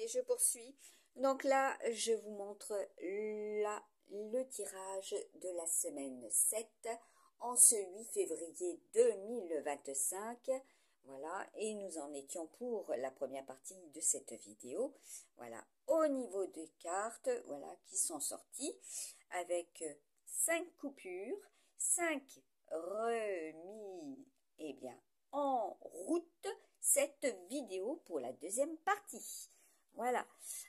Allez, je poursuis. Donc là, je vous montre le tirage de la semaine 7 en ce 8 février 2025. Voilà, et nous en étions pour la première partie de cette vidéo. Voilà, au niveau des cartes, voilà, qui sont sorties avec 5 coupures, 5 remis, eh bien, en route cette vidéo pour la deuxième partie. Voilà,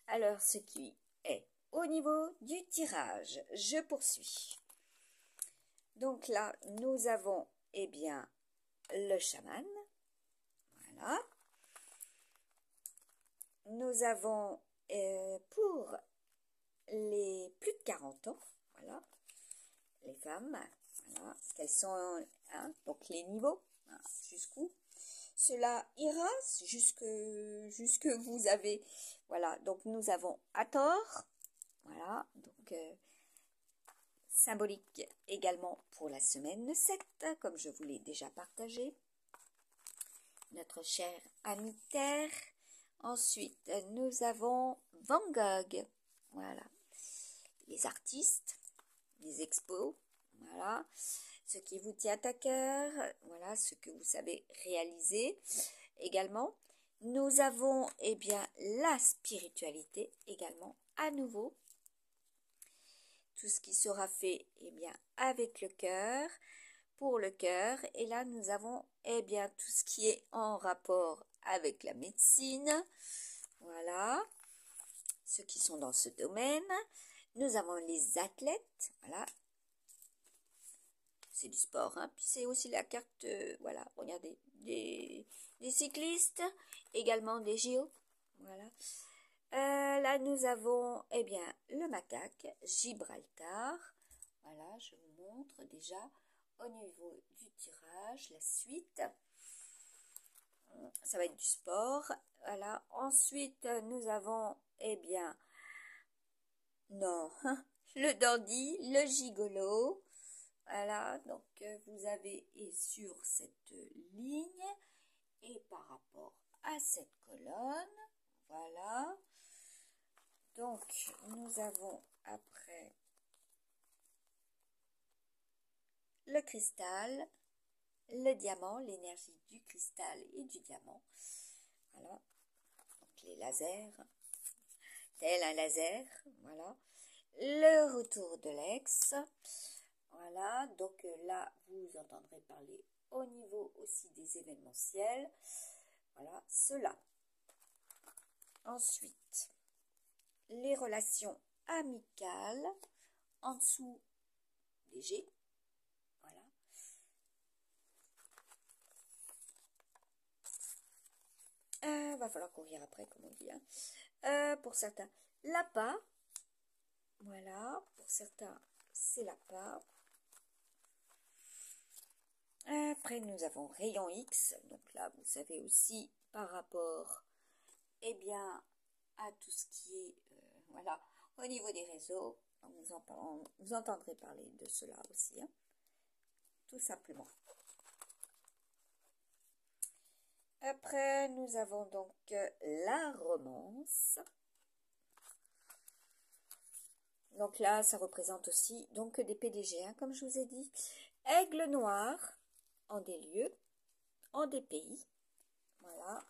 alors ce qui est au niveau du tirage, je poursuis. Donc là, nous avons, eh bien, le chaman. Voilà. Nous avons pour les plus de 40 ans, voilà, les femmes, voilà, quels sont, hein, donc les niveaux, hein, jusqu'où cela ira, jusque vous avez, voilà, donc nous avons Hathor, voilà, donc symbolique également pour la semaine 7, comme je vous l'ai déjà partagé. Notre cher ami Terre. Ensuite, nous avons Van Gogh, voilà, les artistes, les expos, voilà, ce qui vous tient à cœur, voilà, ce que vous savez réaliser également. Nous avons, eh bien, la spiritualité également, à nouveau. Tout ce qui sera fait, eh bien, avec le cœur, pour le cœur. Et là, nous avons, eh bien, tout ce qui est en rapport avec la médecine. Voilà, ceux qui sont dans ce domaine. Nous avons les athlètes, voilà. C'est du sport, hein. Puis c'est aussi la carte, voilà, regardez, des cyclistes, également des JO, voilà. Là, nous avons, eh bien, le macaque, Gibraltar. Voilà, je vous montre déjà au niveau du tirage, la suite. Ça va être du sport, voilà. Ensuite, nous avons, eh bien, non, le dandy, le gigolo. Voilà, donc vous avez et sur cette ligne et par rapport à cette colonne, voilà. Donc nous avons après le cristal, le diamant, l'énergie du cristal et du diamant. Voilà, donc les lasers, tel un laser, voilà. Le retour de l'ex. Voilà, donc là, vous entendrez parler au niveau aussi des événementiels. Voilà, cela. Ensuite, les relations amicales, en dessous, léger. Voilà. Va falloir courir après, comme on dit. Hein. Pour certains, l'appât. Voilà, pour certains, c'est l'appât. Après, nous avons rayon X. Donc là, vous savez aussi par rapport, eh bien, à tout ce qui est, voilà, au niveau des réseaux. Vous entendrez parler de cela aussi, hein, tout simplement. Après, nous avons donc la romance. Donc là, ça représente aussi donc des PDG, hein, comme je vous ai dit. Aigle noir, en des lieux, en des pays. Voilà.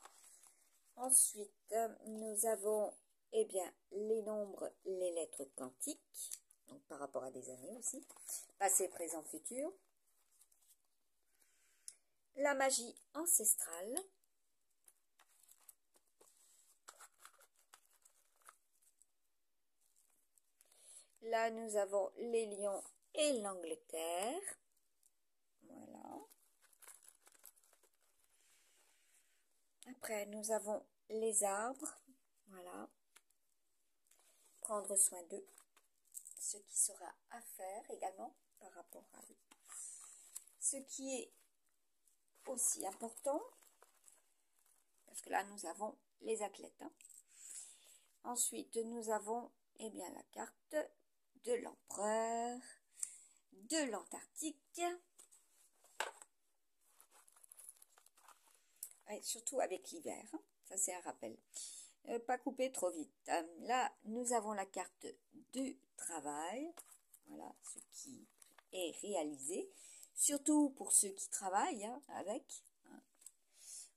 Ensuite, nous avons, eh bien, les nombres, les lettres quantiques. Donc par rapport à des années aussi. Passé, présent, futur. La magie ancestrale. Là, nous avons les lions et l'Angleterre. Voilà. Après, nous avons les arbres. Voilà. Prendre soin d'eux. Ce qui sera à faire également par rapport à eux. Ce qui est aussi important, parce que là, nous avons les athlètes. Hein. Ensuite, nous avons, eh bien, la carte de l'empereur, de l'Antarctique. Et surtout avec l'hiver, hein. Ça c'est un rappel. Pas couper trop vite. Là, nous avons la carte du travail. Voilà ce qui est réalisé. Surtout pour ceux qui travaillent avec.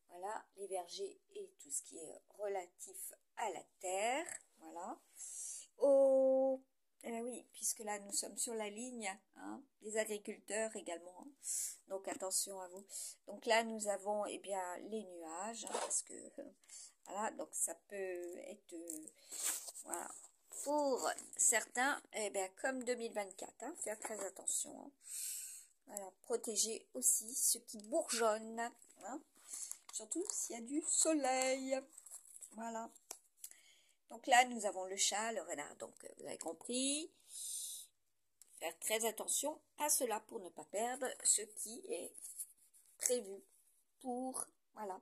Voilà, les vergers et tout ce qui est relatif à la terre. Voilà. Oui, puisque là, nous sommes sur la ligne des agriculteurs également. Donc, attention à vous. Donc là, nous avons bien, les nuages. Parce que, voilà, donc ça peut être... voilà. Pour certains, comme 2024, faire très attention. Voilà, protéger aussi ceux qui bourgeonnent. Surtout s'il y a du soleil. Voilà. Donc là, nous avons le chat, le renard. Donc, vous avez compris. Faire très attention à cela pour ne pas perdre ce qui est prévu pour, voilà,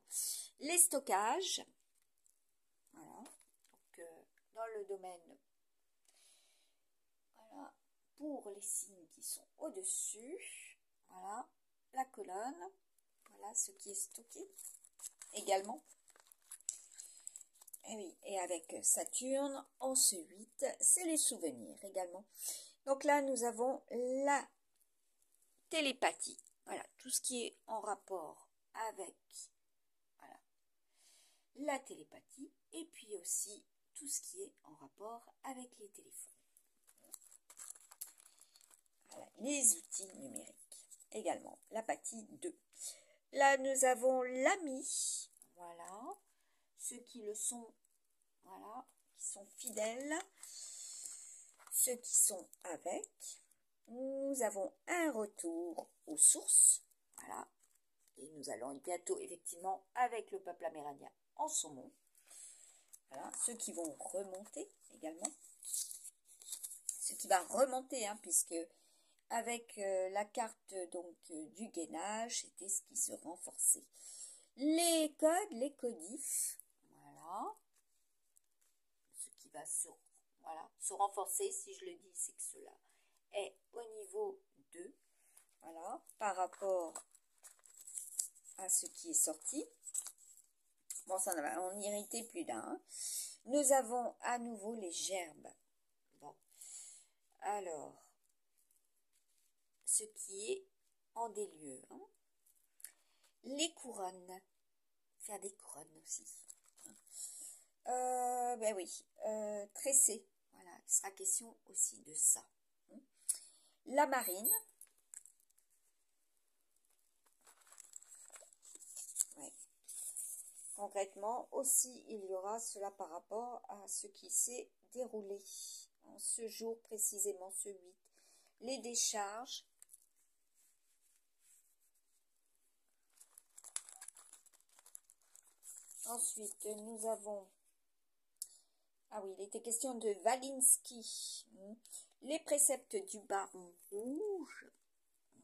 les stockages. Voilà. Donc, dans le domaine, voilà, pour les signes qui sont au-dessus. Voilà, la colonne. Voilà, ce qui est stocké également. Et oui, et avec Saturne, ensuite, c'est les souvenirs également. Donc là, nous avons la télépathie. Voilà, tout ce qui est en rapport avec, voilà, la télépathie. Et puis aussi, tout ce qui est en rapport avec les téléphones. Voilà, les outils numériques. Également, l'apathie 2. Là, nous avons l'ami. Voilà. Ceux qui le sont, voilà, qui sont fidèles, ceux qui sont avec. Nous avons un retour aux sources, voilà, et nous allons bientôt effectivement avec le peuple amérindien en saumon. Voilà, ceux qui vont remonter également, ce qui va remonter, puisque avec la carte donc du gainage, c'était ce qui se renforçait. Les codes, les codifs. Voilà. Ce qui va se renforcer, si je le dis, c'est que cela est au niveau 2. Voilà, par rapport à ce qui est sorti. Bon, ça va en irriter plus d'un. Nous avons à nouveau les gerbes. Bon, alors, ce qui est en des lieux. Les couronnes. Faire des couronnes aussi. Oui, tresser. Voilà, il sera question aussi de ça. La marine. Ouais. Concrètement, aussi, il y aura cela par rapport à ce qui s'est déroulé en ce jour précisément, ce 8. Les décharges. Ensuite, nous avons... Ah oui, il était question de Valinsky. Les préceptes du baron rouge.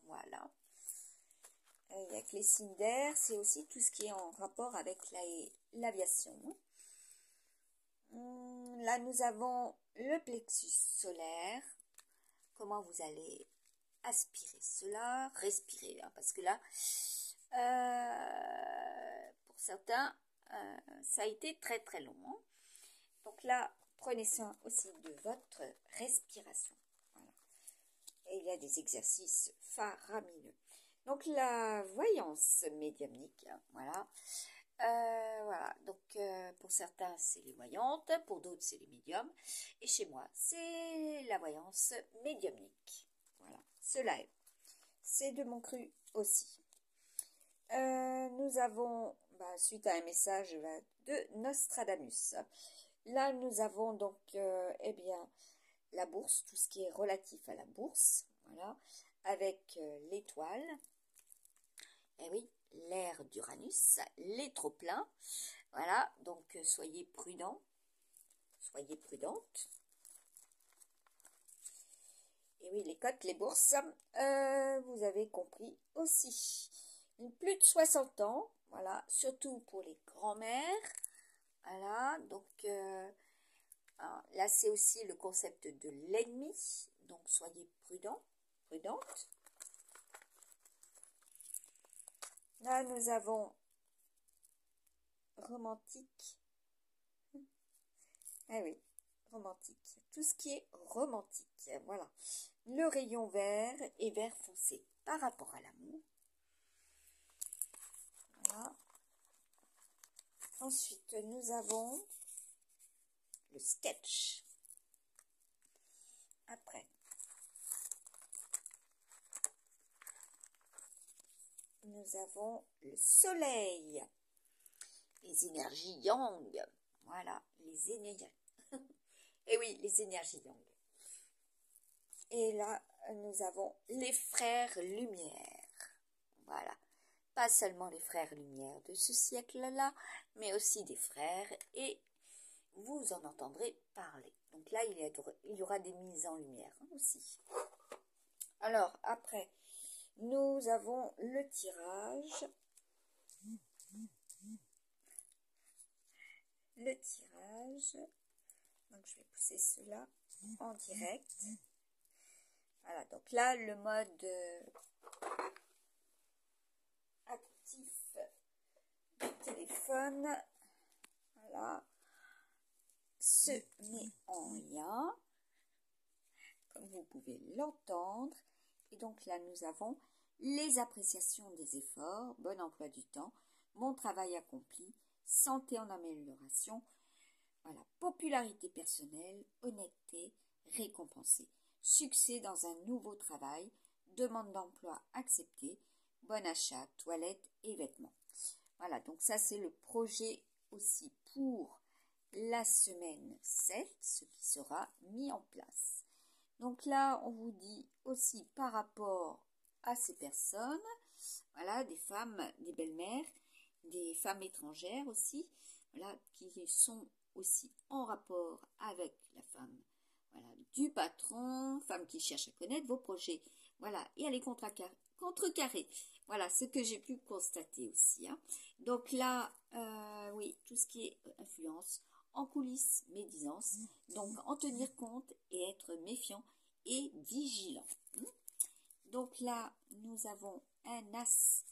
Voilà. Avec les signes d'air, c'est aussi tout ce qui est en rapport avec l'aviation. Là, nous avons le plexus solaire. Comment vous allez aspirer cela, respirer, parce que là, pour certains, ça a été très très long. Donc là, prenez soin aussi de votre respiration. Voilà. Et il y a des exercices faramineux. Donc la voyance médiumnique, voilà. Voilà, donc pour certains c'est les voyantes, pour d'autres c'est les médiums, et chez moi c'est la voyance médiumnique. Voilà, cela est. C'est de mon cru aussi. Nous avons, suite à un message de Nostradamus, là nous avons donc, la bourse, tout ce qui est relatif à la bourse, voilà, avec l'étoile. Et oui, l'ère d'Uranus, les trop-pleins. Voilà, donc soyez prudents, soyez prudentes. Et oui, les cotes, les bourses, vous avez compris aussi. Plus de 60 ans, voilà, surtout pour les grands-mères. Voilà, donc là c'est aussi le concept de l'ennemi, donc soyez prudents, prudentes. Là, nous avons romantique. Eh oui, romantique. Tout ce qui est romantique. Voilà. Le rayon vert et vert foncé par rapport à l'amour. Voilà. Ensuite, nous avons le sketch. Après, nous avons le soleil. Les énergies yang. Voilà, les énergies. Et oui, les énergies yang. Et là, nous avons les frères lumière. Voilà. Pas seulement les frères lumière de ce siècle-là, mais aussi des frères, et vous en entendrez parler. Donc là, il y aura des mises en lumière aussi. Alors, après, nous avons le tirage. Le tirage. Donc, je vais pousser cela en direct. Voilà, donc là, le mode actif du téléphone, voilà, se met en lien, comme vous pouvez l'entendre. Et donc là, nous avons les appréciations des efforts, bon emploi du temps, mon travail accompli, santé en amélioration, voilà, popularité personnelle, honnêteté, récompensée, succès dans un nouveau travail, demande d'emploi acceptée, bon achat, toilette et vêtements. Voilà, donc ça c'est le projet aussi pour la semaine 7, ce qui sera mis en place. Donc là, on vous dit aussi par rapport à ces personnes, voilà, des femmes, des belles-mères, des femmes étrangères aussi, voilà, qui sont aussi en rapport avec la femme, voilà, du patron, femme qui cherche à connaître vos projets, voilà, et à les contrecarrer. Voilà, ce que j'ai pu constater aussi. Hein. Donc là, oui, tout ce qui est influence, en coulisses, médisance, donc en tenir compte et être méfiant et vigilant. Donc là, nous avons un as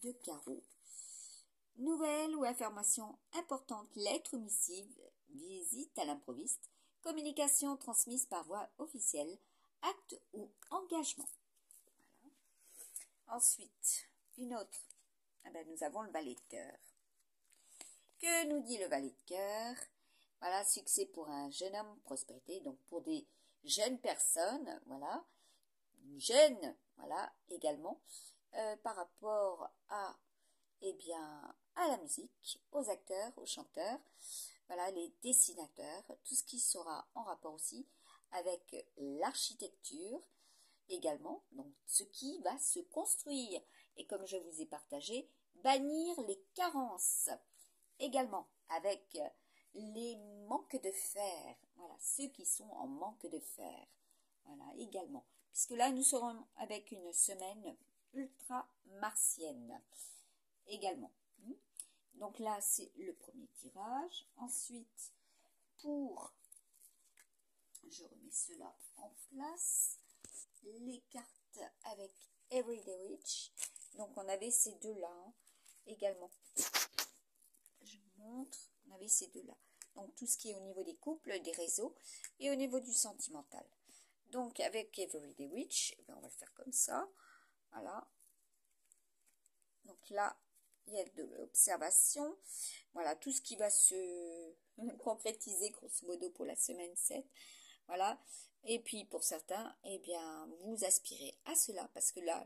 de carreau. Nouvelle ou information importante, lettre ou missive, visite à l'improviste, communication transmise par voie officielle, acte ou engagement. Voilà. Ensuite, une autre. Eh bien, nous avons le valet de cœur. Que nous dit le valet de cœur? Voilà, succès pour un jeune homme, prospérité, donc pour des jeunes personnes, voilà, jeunes, voilà, également, par rapport à, eh bien, à la musique, aux acteurs, aux chanteurs, voilà, les dessinateurs, tout ce qui sera en rapport aussi avec l'architecture également, donc ce qui va se construire. Et comme je vous ai partagé, bannir les carences également avec les manques de fer, voilà, ceux qui sont en manque de fer, voilà, également, puisque là nous serons avec une semaine ultra martienne également. Donc là c'est le premier tirage. Ensuite, je remets cela en place, les cartes avec Everyday Witch, donc on avait ces deux là également. Je montre, on avait ces deux-là. Donc, tout ce qui est au niveau des couples, des réseaux et au niveau du sentimental. Donc, avec Everyday Witch, on va le faire comme ça. Voilà. Donc là, il y a de l'observation. Voilà, tout ce qui va se concrétiser, grosso modo, pour la semaine 7. Voilà. Et puis, pour certains, eh bien, vous aspirez à cela parce que là,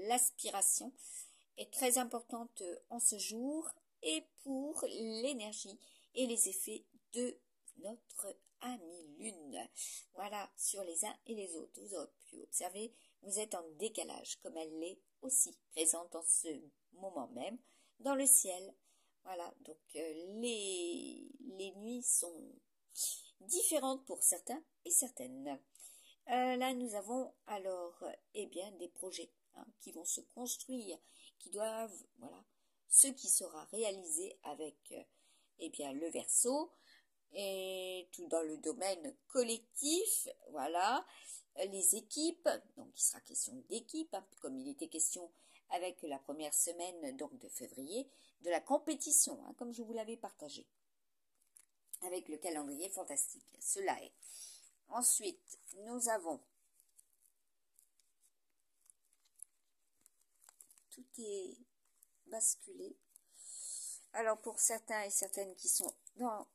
l'aspiration est très importante en ce jour et pour l'énergie et les effets de notre amie Lune. Voilà, sur les uns et les autres. Vous aurez pu observer, vous êtes en décalage, comme elle l'est aussi présente en ce moment même dans le ciel. Voilà, donc les nuits sont différentes pour certains et certaines. Là, nous avons alors, eh bien, des projets qui vont se construire, qui doivent, voilà, ce qui sera réalisé avec, eh bien, le Verseau, et tout dans le domaine collectif, voilà, les équipes, donc il sera question d'équipe, comme il était question avec la première semaine donc de février, de la compétition, comme je vous l'avais partagé. avec le calendrier fantastique. Cela est. Ensuite, nous avons tout est basculé. Alors pour certains et certaines qui sont dans,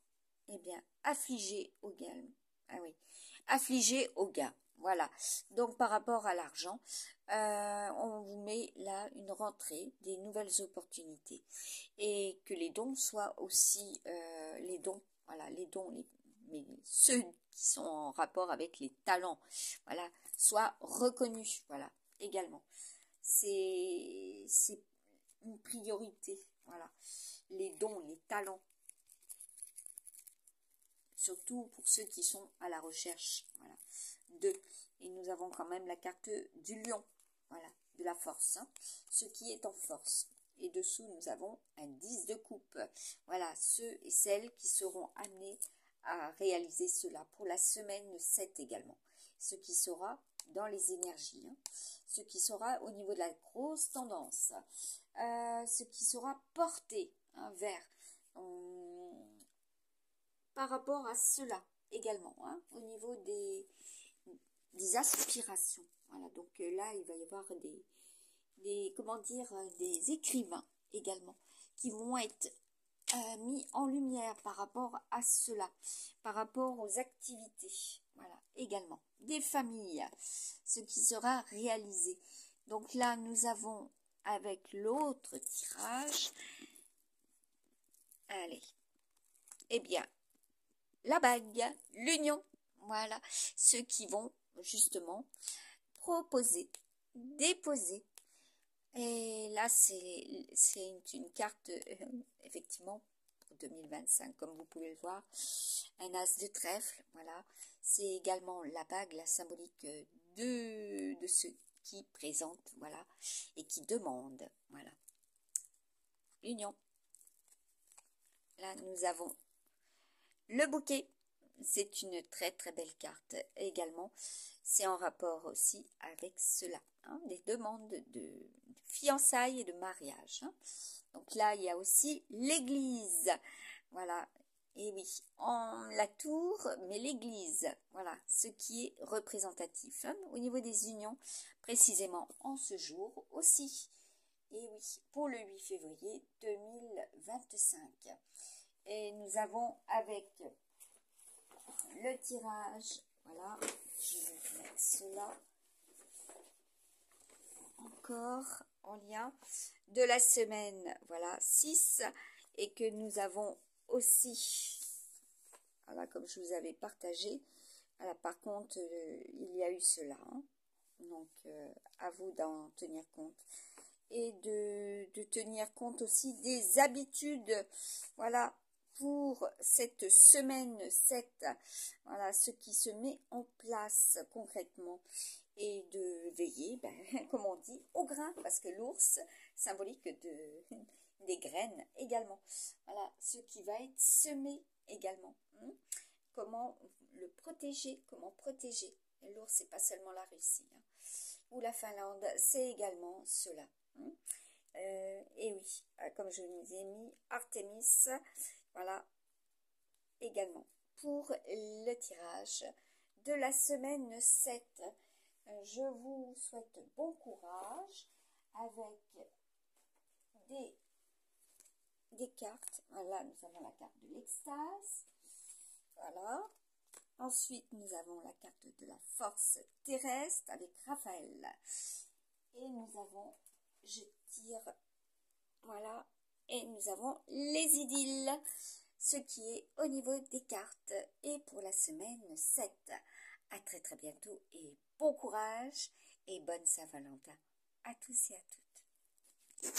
eh bien, affligés au gain. Ah oui, affligés au gain. Voilà. Donc par rapport à l'argent, on vous met là une rentrée, des nouvelles opportunités, et que les dons soient aussi les dons. Voilà, les dons, mais ceux qui sont en rapport avec les talents, voilà, soient reconnus. Voilà, également. C'est une priorité. Voilà, les dons, les talents, surtout pour ceux qui sont à la recherche. Voilà. Et nous avons quand même la carte du lion, voilà, de la force, hein, ce qui est en force. Et dessous, nous avons un 10 de coupe. Voilà, ceux et celles qui seront amenés à réaliser cela pour la semaine 7 également. Ce qui sera dans les énergies, hein, ce qui sera au niveau de la grosse tendance, ce qui sera porté, hein, vers par rapport à cela également, hein, au niveau des aspirations. Voilà, donc là, il va y avoir comment dire, des écrivains également qui vont être mis en lumière par rapport à cela, par rapport aux activités. Voilà, également des familles, ce qui sera réalisé. Donc là, nous avons avec l'autre tirage, allez, eh bien, la bague, l'union, voilà, ceux qui vont justement proposer, déposer. Et là, c'est une carte, effectivement, pour 2025, comme vous pouvez le voir, un as de trèfle, voilà. C'est également la bague, la symbolique de ceux qui présentent, voilà, et qui demandent, voilà. L'union. Là, nous avons le bouquet. C'est une très très belle carte également. C'est en rapport aussi avec cela, hein, des demandes de fiançailles et de mariage. Hein. Donc là, il y a aussi l'église. Voilà. Et oui, en la tour, mais l'église. Voilà, ce qui est représentatif. Hein, au niveau des unions, précisément en ce jour aussi. Et oui, pour le 8 février 2025. Et nous avons avec le tirage, voilà, je vais mettre cela encore en lien de la semaine, voilà, 6, et que nous avons aussi, voilà, comme je vous avais partagé, voilà, par contre, il y a eu cela, hein, donc à vous d'en tenir compte. Et de tenir compte aussi des habitudes, voilà, pour cette semaine 7, voilà, ce qui se met en place concrètement, et de veiller, comme on dit, au grain, parce que l'ours, symbolique des graines également, voilà, ce qui va être semé également, hein. Comment le protéger, comment protéger, l'ours, c'est pas seulement la Russie, hein, ou la Finlande, c'est également cela. Et oui, comme je vous ai mis Artemis, voilà, également pour le tirage de la semaine 7. Je vous souhaite bon courage avec des cartes. Voilà, nous avons la carte de l'extase, voilà. Ensuite, nous avons la carte de la force terrestre avec Raphaël. Et nous avons, je tire, voilà, et nous avons les idylles, ce qui est au niveau des cartes. Et pour la semaine 7, à très très bientôt et bon courage et bonne Saint-Valentin à tous et à toutes.